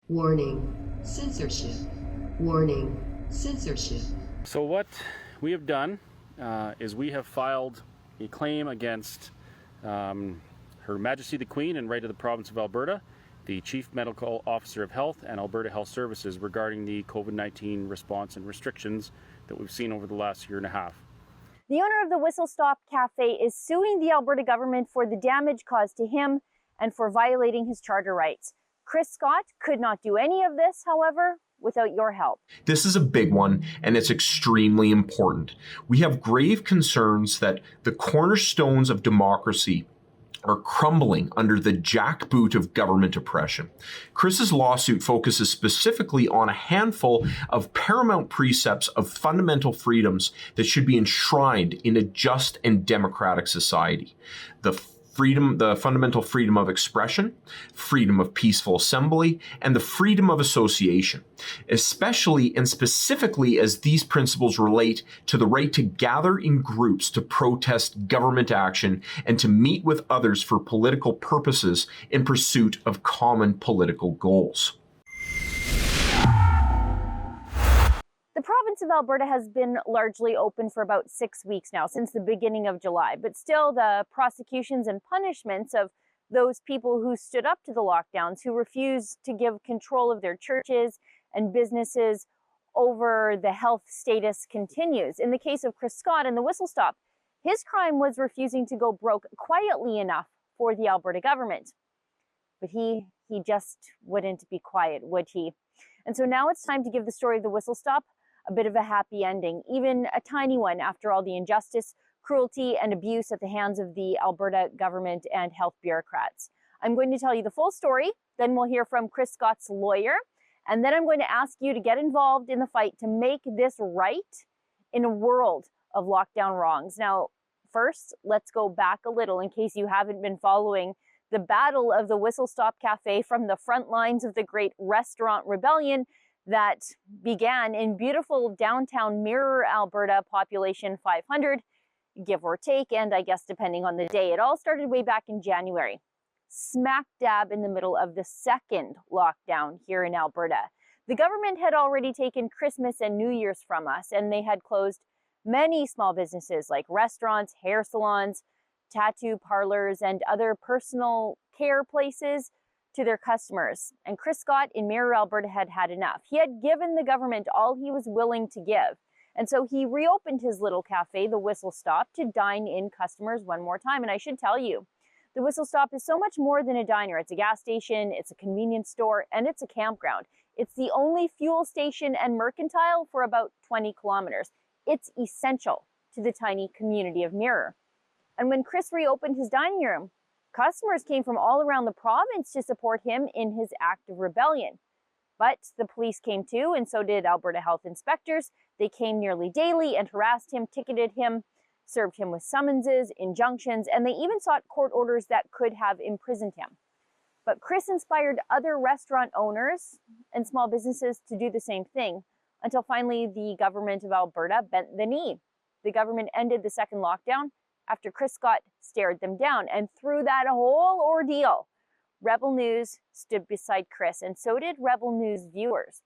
Warning, censorship. Warning, censorship. So what we have done is we have filed a claim against Her Majesty the Queen and Right of the Province of Alberta, the Chief Medical Officer of Health and Alberta Health Services regarding the COVID-19 response and restrictions that we've seen over the last year and a half. The owner of the Whistle Stop Cafe is suing the Alberta government for the damage caused to him and for violating his charter rights. Chris Scott could not do any of this, however, without your help. This is a big one, and it's extremely important. We have grave concerns that the cornerstones of democracy are crumbling under the jackboot of government oppression. Chris's lawsuit focuses specifically on a handful of paramount precepts of fundamental freedoms that should be enshrined in a just and democratic society. The fundamental freedom of expression, freedom of peaceful assembly, and the freedom of association, especially and specifically as these principles relate to the right to gather in groups to protest government action and to meet with others for political purposes in pursuit of common political goals. The province of Alberta has been largely open for about 6 weeks now, since the beginning of July, but still the prosecutions and punishments of those people who stood up to the lockdowns, who refused to give control of their churches and businesses over the health status continues. In the case of Chris Scott and the Whistle Stop, his crime was refusing to go broke quietly enough for the Alberta government. But he just wouldn't be quiet, would he? And so now it's time to give the story of the Whistle Stop a bit of a happy ending, even a tiny one after all the injustice, cruelty, and abuse at the hands of the Alberta government and health bureaucrats. I'm going to tell you the full story, then we'll hear from Chris Scott's lawyer, and then I'm going to ask you to get involved in the fight to make this right in a world of lockdown wrongs. Now, first, let's go back a little in case you haven't been following the battle of the Whistle Stop Cafe from the front lines of the Great Restaurant Rebellion that began in beautiful downtown Mirror, Alberta, population 500, give or take, and I guess depending on the day. It all started way back in January, smack dab in the middle of the second lockdown here in Alberta. The government had already taken Christmas and New Year's from us, and they had closed many small businesses like restaurants, hair salons, tattoo parlors, and other personal care places to their customers. And Chris Scott in Mirror, Alberta had had enough. He had given the government all he was willing to give. And so he reopened his little cafe, the Whistle Stop, to dine in customers one more time. And I should tell you, the Whistle Stop is so much more than a diner. It's a gas station, it's a convenience store, and it's a campground. It's the only fuel station and mercantile for about 20 kilometers. It's essential to the tiny community of Mirror. And when Chris reopened his dining room, customers came from all around the province to support him in his act of rebellion. But the police came too, and so did Alberta health inspectors. They came nearly daily and harassed him, ticketed him, served him with summonses, injunctions, and they even sought court orders that could have imprisoned him. But Chris inspired other restaurant owners and small businesses to do the same thing, until finally the government of Alberta bent the knee. The government ended the second lockdown after Chris Scott stared them down. And through that whole ordeal, Rebel News stood beside Chris, and so did Rebel News viewers.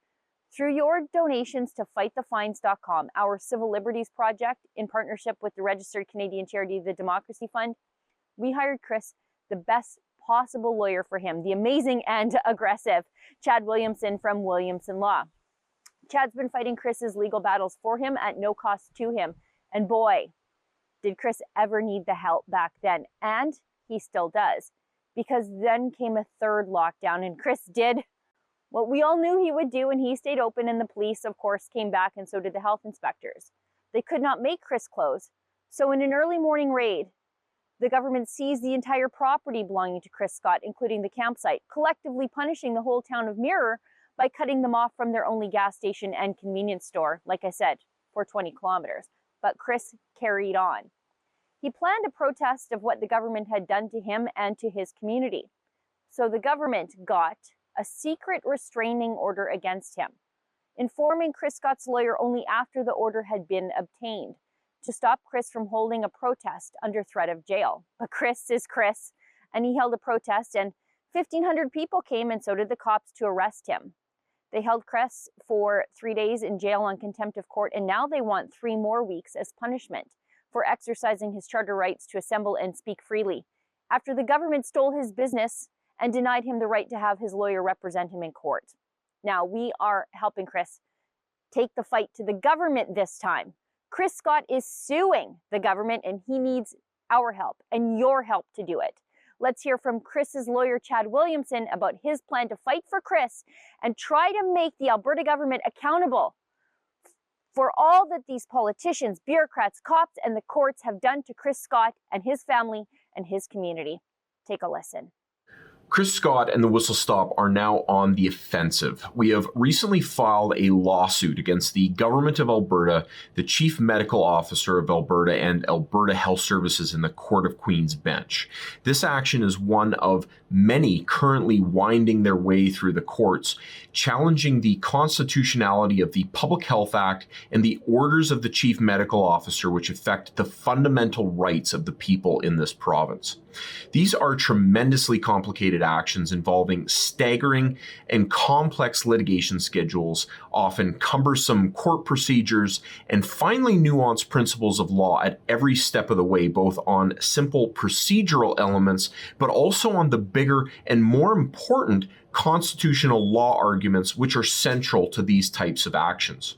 Through your donations to FightTheFines.com, our civil liberties project in partnership with the registered Canadian charity, the Democracy Fund, we hired Chris, the best possible lawyer for him, the amazing and aggressive Chad Williamson from Williamson Law. Chad's been fighting Chris's legal battles for him at no cost to him. And boy, did Chris ever need the help back then. And he still does. Because then came a third lockdown, and Chris did what we all knew he would do, and he stayed open, and the police, of course, came back, and so did the health inspectors. They could not make Chris close. So in an early morning raid, the government seized the entire property belonging to Chris Scott, including the campsite, collectively punishing the whole town of Mirror by cutting them off from their only gas station and convenience store, like I said, for 20 kilometers. But Chris carried on. He planned a protest of what the government had done to him and to his community. So the government got a secret restraining order against him, informing Chris Scott's lawyer only after the order had been obtained to stop Chris from holding a protest under threat of jail. But Chris is Chris, and he held a protest and 1,500 people came, and so did the cops, to arrest him. They held Chris for 3 days in jail on contempt of court, and now they want 3 more weeks as punishment for exercising his charter rights to assemble and speak freely, after the government stole his business and denied him the right to have his lawyer represent him in court. Now, we are helping Chris take the fight to the government this time. Chris Scott is suing the government, and he needs our help and your help to do it. Let's hear from Chris's lawyer, Chad Williamson, about his plan to fight for Chris and try to make the Alberta government accountable for all that these politicians, bureaucrats, cops, and the courts have done to Chris Scott and his family and his community. Take a listen. Chris Scott and the Whistle Stop are now on the offensive. We have recently filed a lawsuit against the Government of Alberta, the Chief Medical Officer of Alberta, and Alberta Health Services in the Court of Queen's Bench. This action is one of many currently winding their way through the courts, challenging the constitutionality of the Public Health Act and the orders of the Chief Medical Officer, which affect the fundamental rights of the people in this province. These are tremendously complicated actions involving staggering and complex litigation schedules, often cumbersome court procedures, and finely nuanced principles of law at every step of the way, both on simple procedural elements, but also on the bigger and more important constitutional law arguments which are central to these types of actions.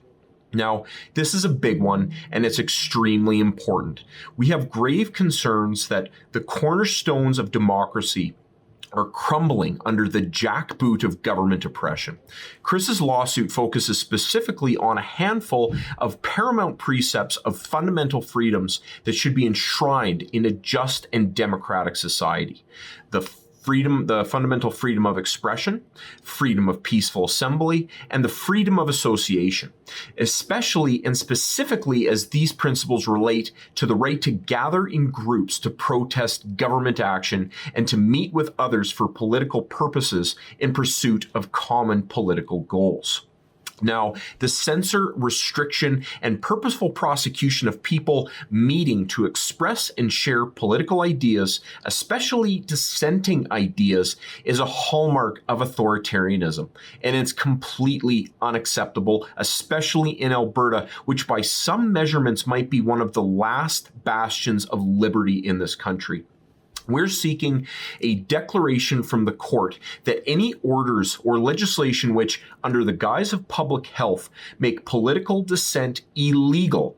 Now, this is a big one, and it's extremely important. We have grave concerns that the cornerstones of democracy are crumbling under the jackboot of government oppression. Chris's lawsuit focuses specifically on a handful of paramount precepts of fundamental freedoms that should be enshrined in a just and democratic society. The fundamental freedom of expression, freedom of peaceful assembly, and the freedom of association, especially and specifically as these principles relate to the right to gather in groups to protest government action and to meet with others for political purposes in pursuit of common political goals. Now, the censor, restriction, and purposeful prosecution of people meeting to express and share political ideas, especially dissenting ideas, is a hallmark of authoritarianism, and it's completely unacceptable, especially in Alberta, which by some measurements might be one of the last bastions of liberty in this country. We're seeking a declaration from the court that any orders or legislation which, under the guise of public health, make political dissent illegal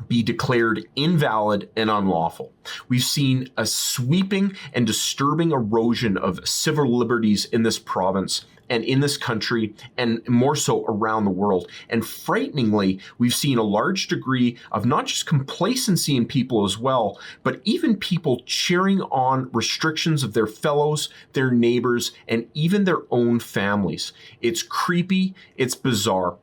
be declared invalid and unlawful. We've seen a sweeping and disturbing erosion of civil liberties in this province and in this country, and more so around the world. And frighteningly, we've seen a large degree of not just complacency in people as well, but even people cheering on restrictions of their fellows, their neighbors, and even their own families. It's creepy, it's bizarre.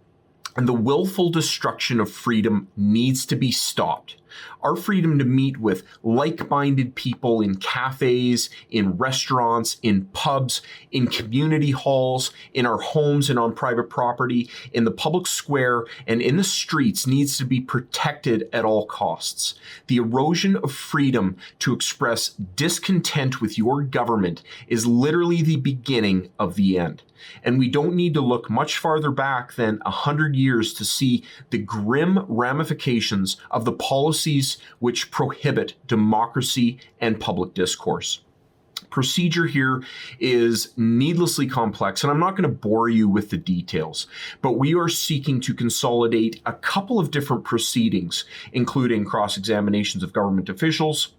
And the willful destruction of freedom needs to be stopped. Our freedom to meet with like-minded people in cafes, in restaurants, in pubs, in community halls, in our homes and on private property, in the public square, and in the streets needs to be protected at all costs. The erosion of freedom to express discontent with your government is literally the beginning of the end. And we don't need to look much farther back than 100 years to see the grim ramifications of the policies which prohibit democracy and public discourse. Procedure here is needlessly complex, and I'm not going to bore you with the details, but we are seeking to consolidate a couple of different proceedings, including cross-examinations of government officials,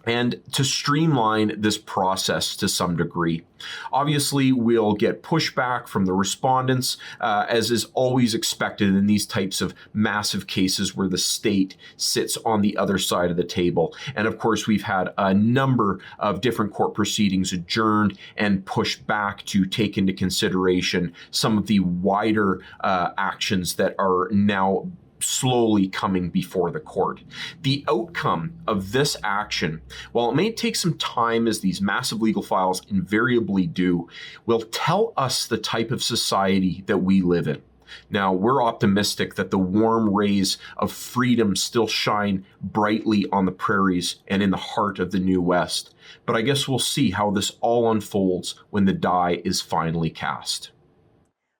and to streamline this process to some degree. Obviously, we'll get pushback from the respondents, as is always expected in these types of massive cases where the state sits on the other side of the table. And of course, we've had a number of different court proceedings adjourned and pushed back to take into consideration some of the wider actions that are now slowly coming before the court. The outcome of this action, while it may take some time, as these massive legal files invariably do, will tell us the type of society that we live in. Now, we're optimistic that the warm rays of freedom still shine brightly on the prairies and in the heart of the New West. But I guess we'll see how this all unfolds when the die is finally cast.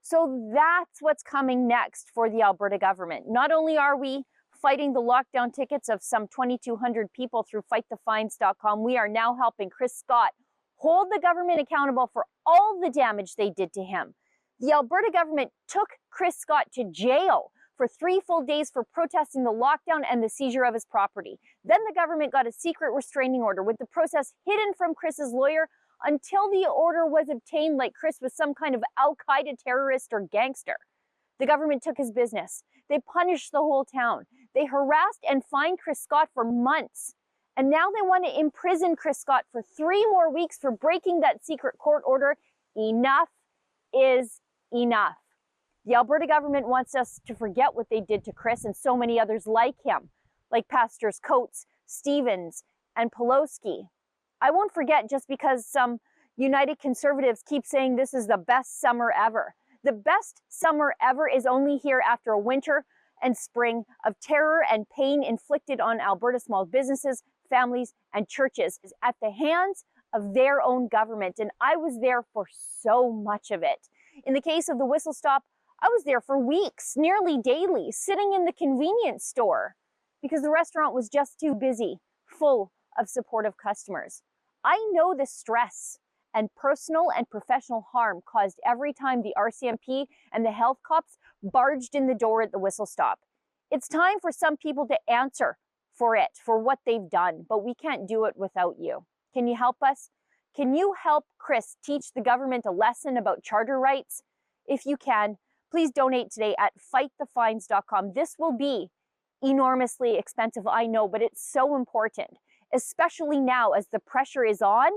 So that's what's coming next for the Alberta government. Not only are we fighting the lockdown tickets of some 2,200 people through fightthefines.com, we are now helping Chris Scott hold the government accountable for all the damage they did to him. The Alberta government took Chris Scott to jail for 3 full days for protesting the lockdown and the seizure of his property. Then the government got a secret restraining order with the process hidden from Chris's lawyer until the order was obtained, like Chris was some kind of Al-Qaeda terrorist or gangster. The government took his business. They punished the whole town. They harassed and fined Chris Scott for months. And now they want to imprison Chris Scott for 3 more weeks for breaking that secret court order. Enough is enough. The Alberta government wants us to forget what they did to Chris and so many others like him, like Pastors Coates, Stevens, and Pelosi. I won't forget just because some United Conservatives keep saying this is the best summer ever. The best summer ever is only here after a winter and spring of terror and pain inflicted on Alberta small businesses, families, and churches at the hands of their own government. And I was there for so much of it. In the case of the Whistle Stop, I was there for weeks, nearly daily, sitting in the convenience store because the restaurant was just too busy, full of supportive customers. I know the stress and personal and professional harm caused every time the RCMP and the health cops barged in the door at the Whistle Stop. It's time for some people to answer for it, for what they've done, but we can't do it without you. Can you help us? Can you help Chris teach the government a lesson about charter rights? If you can, please donate today at fightthefines.com. This will be enormously expensive, I know, but it's so important, especially now as the pressure is on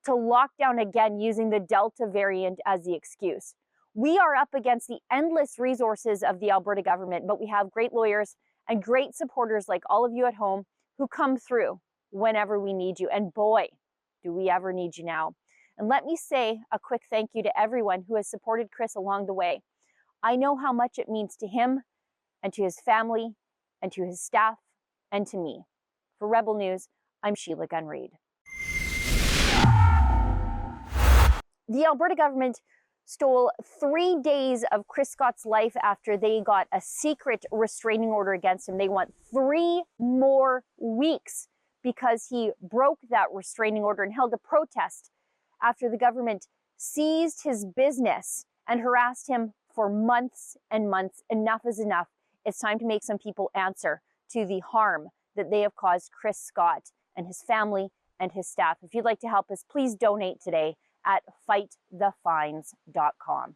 to lock down again using the Delta variant as the excuse. We are up against the endless resources of the Alberta government, but we have great lawyers and great supporters like all of you at home who come through whenever we need you. And boy, do we ever need you now. And let me say a quick thank you to everyone who has supported Chris along the way. I know how much it means to him and to his family and to his staff and to me. For Rebel News, I'm Sheila Gunn Reid. The Alberta government stole 3 days of Chris Scott's life after they got a secret restraining order against him. They want 3 more weeks because he broke that restraining order and held a protest after the government seized his business and harassed him for months and months. Enough is enough. It's time to make some people answer to the harm that they have caused Chris Scott and his family and his staff. If you'd like to help us, please donate today at fightthefines.com.